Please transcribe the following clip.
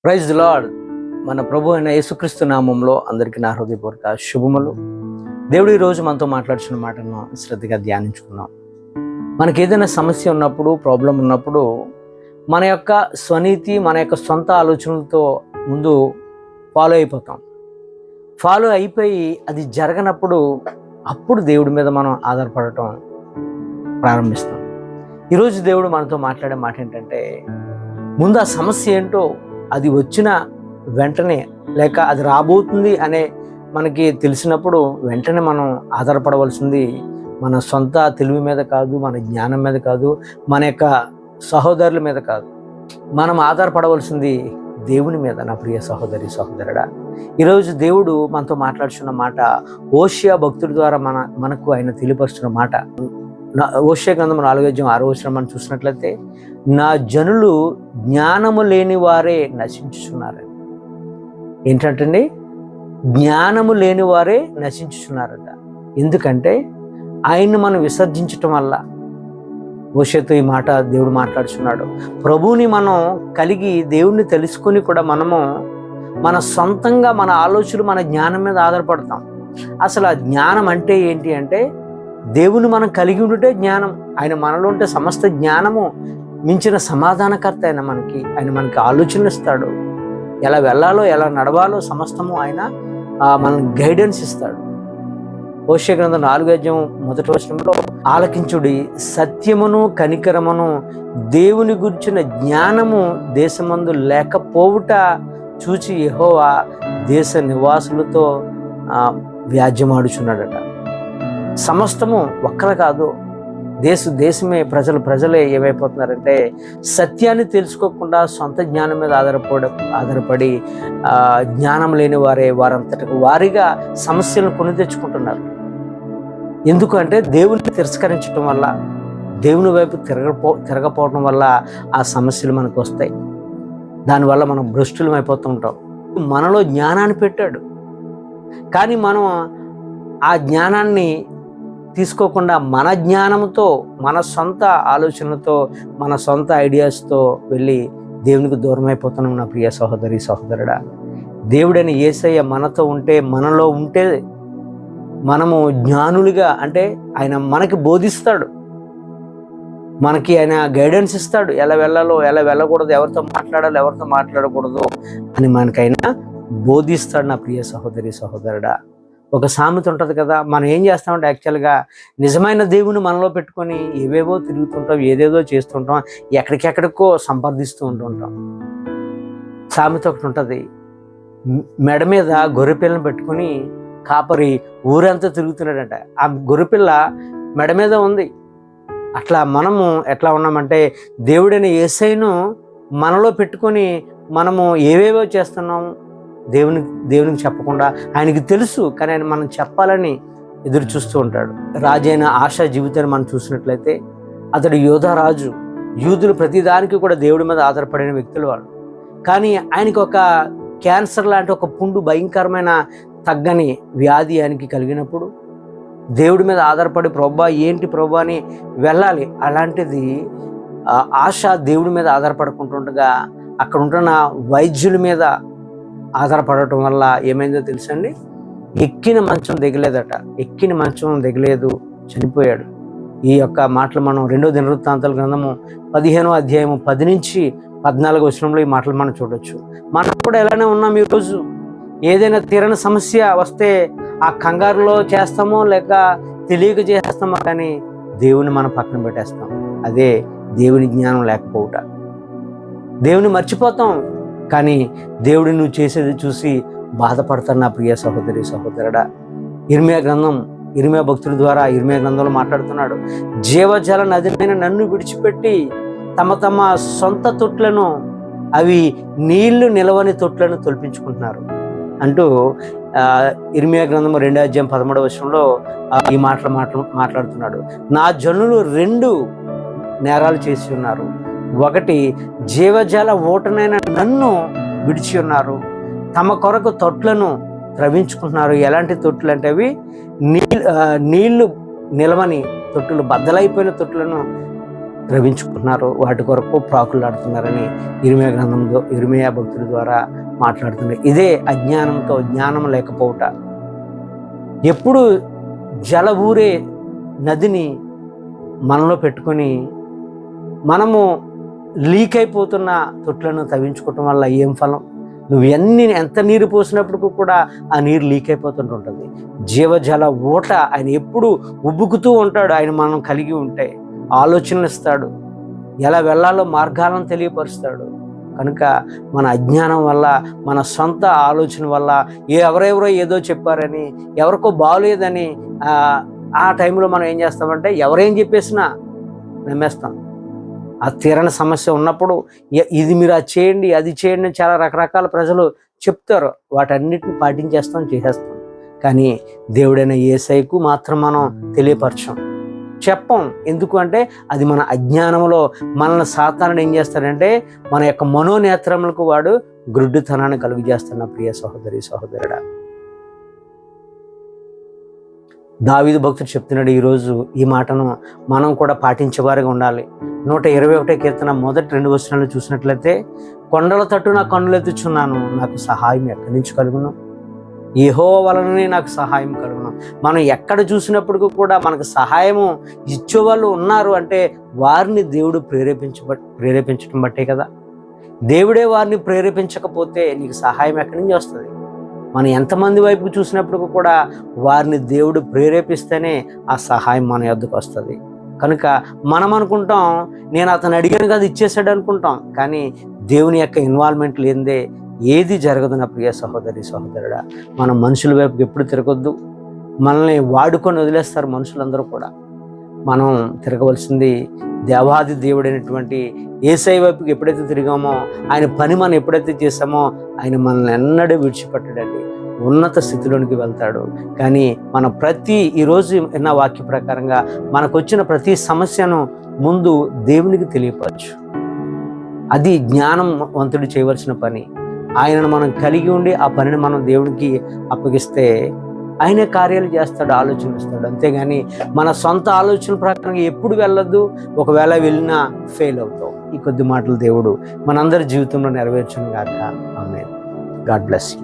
Praise the lord. మన ప్రభు అయిన యేసుక్రీస్తు నామంలో అందరికీ నా హృదయపూర్వక శుభములు. దేవుడు ఈరోజు మనతో మాట్లాడుతున్న మాటను శ్రద్ధగా ధ్యానించుకున్నాం. మనకి ఏదైనా సమస్య ఉన్నప్పుడు, ప్రాబ్లం ఉన్నప్పుడు మన యొక్క స్వనీతి, మన యొక్క సొంత ఆలోచనలతో ముందు ఫాలో అయిపోతాం. ఫాలో అయిపోయి అది జరగనప్పుడు అప్పుడు దేవుడి మీద మనం ఆధారపడటం ప్రారంభిస్తాం. ఈరోజు దేవుడు మనతో మాట్లాడే మాట ఏంటంటే, ముందు ఆ సమస్య ఏంటో అది వచ్చిన వెంటనే, లేక అది రాబోతుంది అనే మనకి తెలిసినప్పుడు వెంటనే మనం ఆధారపడవలసింది మన సొంత తెలివి మీద కాదు, మన జ్ఞానం మీద కాదు, మన యొక్క సహోదరుల మీద కాదు. మనం ఆధారపడవలసింది దేవుని మీద. నా ప్రియ సహోదరి సహోదరుడా, ఈరోజు దేవుడు మనతో మాట్లాడుతున్న మాట హోషేయ భక్తుడి ద్వారా మనకు ఆయన తెలియపరుస్తున్న మాట. హోషేయ గ్రంథం 4:6 మనం చూసినట్లయితే, నా జనులు జ్ఞానము లేని వారే నశించుచున్నారని. ఏంటంటే జ్ఞానము లేని వారే నశించుచున్నారట. ఎందుకంటే ఆయన్ని మనం విసర్జించటం వల్ల. హోషేయతో ఈ మాట దేవుడు మాట్లాడుచున్నాడు. ప్రభువుని మనం కలిగి దేవుణ్ణి తెలుసుకొని కూడా మనము మన సొంతంగా మన ఆలోచనలు, మన జ్ఞానం మీద ఆధారపడతాం. అసలు ఆ జ్ఞానం అంటే ఏంటి అంటే, దేవుని మనం కలిగి ఉంటే జ్ఞానం. ఆయన మనలో ఉంటే సమస్త జ్ఞానము మించిన సమాధానకర్త ఆయన మనకి ఆలోచనలు ఇస్తాడు. ఎలా వెళ్ళాలో, ఎలా నడవాలో సమస్తము ఆయన మనల్ని గైడెన్స్ ఇస్తాడు. హోషేయ గ్రంథం 4:1 ఆలకించుడి, సత్యమును కనికరమును దేవుని గురించిన జ్ఞానము దేశమందు లేకపోవుట చూచి యెహోవా దేశ నివాసులతో వ్యాజ్యమాడుచున్నాడట. సమస్తము ఒక్కరు కాదు, దేశమే ప్రజలే ఏమైపోతున్నారంటే, సత్యాన్ని తెలుసుకోకుండా సొంత జ్ఞానం మీద ఆధారపడి జ్ఞానం లేని వారంతటికి వారిగా సమస్యలను కొని తెచ్చుకుంటున్నారు. ఎందుకంటే దేవుని తిరస్కరించడం వల్ల, దేవుని వైపు తిరగపోవడం వల్ల ఆ సమస్యలు మనకు వస్తాయి. దానివల్ల మనం భ్రష్టులం అయిపోతూ ఉంటాం. మనలో జ్ఞానాన్ని పెట్టాడు, కానీ మనం ఆ జ్ఞానాన్ని తీసుకోకుండా మన జ్ఞానంతో, మన సొంత ఆలోచనలతో, మన సొంత ఐడియాస్తో వెళ్ళి దేవునికి దూరం అయిపోతున్నాం. నా ప్రియ సహోదరి సహోదరుడా, దేవుడని యేసయ్య మనతో ఉంటే, మనలో ఉంటే మనము జ్ఞానులుగా, అంటే ఆయన మనకి బోధిస్తాడు, మనకి ఆయన గైడెన్స్ ఇస్తాడు. ఎలా వెళ్ళాలో, ఎలా వెళ్ళకూడదు, ఎవరితో మాట్లాడాలో, ఎవరితో మాట్లాడకూడదు అని మనకైనా బోధిస్తాడు. నా ప్రియ సహోదరి సహోదరుడా, ఒక సామెత ఉంటుంది కదా, మనం ఏం చేస్తామంటే యాక్చువల్గా నిజమైన దేవుని మనలో పెట్టుకొని ఏవేవో తిరుగుతుంటాం, ఏదేదో చేస్తుంటాం, ఎక్కడికెక్కడికో సంపాదిస్తూ ఉంటుంటాం. సామెత ఒకటి ఉంటుంది, మెడ మీద గొర్రెపిల్లని పెట్టుకుని కాపరి ఊరంతా తిరుగుతున్నాడంట. ఆ గొర్రెపిల్ల మెడ మీద ఉంది. అట్లా మనము ఎట్లా ఉన్నామంటే, దేవుడైన యేసయ్యను మనలో పెట్టుకొని మనము ఏవేవో చేస్తున్నాం, దేవునికి చెప్పకుండా. ఆయనకి తెలుసు, కానీ ఆయన మనం చెప్పాలని ఎదురు చూస్తూ ఉంటాడు. రాజైన ఆశా జీవితాన్ని మనం చూసినట్లయితే, అతడు యోధారాజు. యూదులు ప్రతిదానికి కూడా దేవుడి మీద ఆధారపడిన వ్యక్తులు వాళ్ళు. కానీ ఆయనకి ఒక క్యాన్సర్ లాంటి ఒక పుండు, భయంకరమైన తగ్గని వ్యాధి ఆయనకి కలిగినప్పుడు దేవుడి మీద ఆధారపడి, ప్రభా ఏంటి ప్రభా అని వెళ్ళాలి. అలాంటిది ఆశ దేవుడి మీద ఆధారపడుకుంటుండగా అక్కడ ఉంటున్న వైద్యుల మీద ఆధారపడటం వల్ల ఏమైందో తెలుసండి, ఎక్కిన మంచం దిగలేదు, చనిపోయాడు. ఈ యొక్క మాటలు మనం 2వ దినవృత్తాంతాల గ్రంథము 15వ అధ్యాయము 10-14 ఈ మాటలు మనం చూడొచ్చు. మనం కూడా ఎలానే ఉన్నాం. ఈరోజు ఏదైనా తీరని సమస్య వస్తే ఆ కంగారులో చేస్తామో, లేక తెలియక చేస్తామో, కానీ దేవుని మనం పక్కన పెట్టేస్తాం. అదే దేవుని జ్ఞానం లేకపోవుట. దేవుని మర్చిపోతాం, కానీ దేవుడు నువ్వు చేసేది చూసి బాధపడతాను. నా ప్రియ సహోదరి సహోదరుడా, ఇర్మియా భక్తుడి ద్వారా ఇర్మియా గ్రంథంలో మాట్లాడుతున్నాడు. జీవజల నదిమైన నన్ను విడిచిపెట్టి తమ సొంత తొట్లను, అవి నీళ్లు నిలవని తొట్లను తొలిపించుకుంటున్నారు అంటూ ఇర్మియా గ్రంథము 2:13 ఈ మాట్లాడుతున్నాడు. నా జనులు 2 నేరాలు చేసి ఉన్నారు. ఒకటి, జీవజల ఓటనైన నన్ను విడిచి ఉన్నారు, తమ కొరకు తొట్లను త్రవించుకుంటున్నారు. ఎలాంటి తొట్లు అంటే, అవి నీళ్లు నిలవని తొట్టులు, బద్దలైపోయిన తొట్టులను ద్రవించుకుంటున్నారు, వాటి కొరకు ప్రాకులాడుతున్నారని ఇర్మీయా భక్తుల ద్వారా మాట్లాడుతున్నారు. ఇదే అజ్ఞానంతో జ్ఞానం లేకపోవుట. ఎప్పుడు జల ఊరే నదిని మనలో పెట్టుకొని మనము లీక్ అయిపోతున్న తొట్లను తవ్వించుకోవటం వల్ల ఏం ఫలం? నువ్వు ఎంత నీరు పోసినప్పటికీ కూడా ఆ నీరు లీక్ అయిపోతుంటుంది. జీవజల ఊట ఆయన ఎప్పుడు ఉబ్బుకుతూ ఉంటాడు. ఆయన మనం కలిగి ఉంటే ఆలోచనలు ఇస్తాడు, ఎలా వెళ్ళాలో మార్గాలను తెలియపరుస్తాడు. కనుక మన అజ్ఞానం వల్ల, మన సొంత ఆలోచన వల్ల, ఎవరెవరో ఏదో చెప్పారని, ఎవరికో బాగోలేదని ఆ టైంలో మనం ఏం చేస్తామంటే ఎవరేం చెప్పేసినా నమ్మేస్తాం. ఆ తీరని సమస్య ఉన్నప్పుడు ఇది మీరు అది చేయండి, అది చేయండి, చాలా రకరకాల ప్రజలు చెప్తారు. వాటన్నిటిని పాటించేస్తాం, చేసేస్తాం. కానీ దేవుడైన యేసయ్యకు మాత్రం మనం చెప్పం. ఎందుకు అంటే అది మన అజ్ఞానంలో మనల్ని సాతానుడు ఏం చేస్తాడంటే మన యొక్క మనోనేత్రములకు వాడు గ్రుడ్డితనాన్ని కలుగు చేస్తున్న ప్రియ సహోదరి సహోదరుడా. దావీదు భక్తుడు చెప్తున్నాడు ఈరోజు ఈ మాటను మనం కూడా పాటించేవారిగా ఉండాలి. 121 కీర్తన మొదటి 2 వచనాలు చూసినట్లయితే, కొండల తట్టు నా కన్నులెత్తుచున్నాను, నాకు సహాయం ఎక్కడి నుంచి కలుగును? యెహోవా వలననే నాకు సహాయం కలుగును. మనం ఎక్కడ చూసినప్పటికీ కూడా మనకు సహాయము ఇచ్చేవాళ్ళు ఉన్నారు అంటే వారిని దేవుడు ప్రేరేపించడం బట్టే కదా. దేవుడే వారిని ప్రేరేపించకపోతే నీకు సహాయం ఎక్కడి నుంచి వస్తుంది? మనం ఎంతమంది వైపుకు చూసినప్పుడు కూడా వారిని దేవుడు ప్రేరేపిస్తేనే ఆ సహాయం మన యొద్దకు వస్తుంది. కనుక మనం అనుకుంటాం, నేను అతను అడిగాను కదా ఇచ్చేసాడు అనుకుంటాం. కానీ దేవుని యొక్క ఇన్వాల్వ్మెంట్ లేనిదే ఏది జరగదు నా ప్రియ సహోదరి సహోదరుడా. మనం మనుషుల వైపుకి ఎప్పుడు తిరగొద్దు. మనల్ని వాడుకొని వదిలేస్తారు మనుషులందరూ కూడా. మనం తిరగవలసింది దేవాది దేవుడైనటువంటి యేసయ్య వైపుకి ఎప్పుడైతే తిరిగామో, ఆయన పని మనం ఎప్పుడైతే చేసామో ఆయన మనల్ని ఎన్నడూ విడిచిపెట్టడండి, ఉన్నత స్థితిలోనికి వెళ్తాడు. కానీ మనం ఈరోజు విన్న వాక్య ప్రకారంగా మనకు వచ్చిన ప్రతి సమస్యను ముందు దేవునికి తెలియపరచు. అది జ్ఞానవంతుడు చేయవలసిన పని. ఆయనను మనం కలిగి ఉండి ఆ పనిని మనం దేవునికి అప్పగిస్తే ఆయనే కార్యాలు చేస్తాడు, ఆలోచనిస్తాడు. అంతేగాని మన సొంత ఆలోచన ప్రకారంగా ఎప్పుడు వెళ్ళొద్దు. ఒకవేళ వెళ్ళినా ఫెయిల్ అవుతాం. ఈ కొద్ది మాటలు దేవుడు మనందరి జీవితంలో నెరవేర్చును గాక. ఆమేన్. God bless you.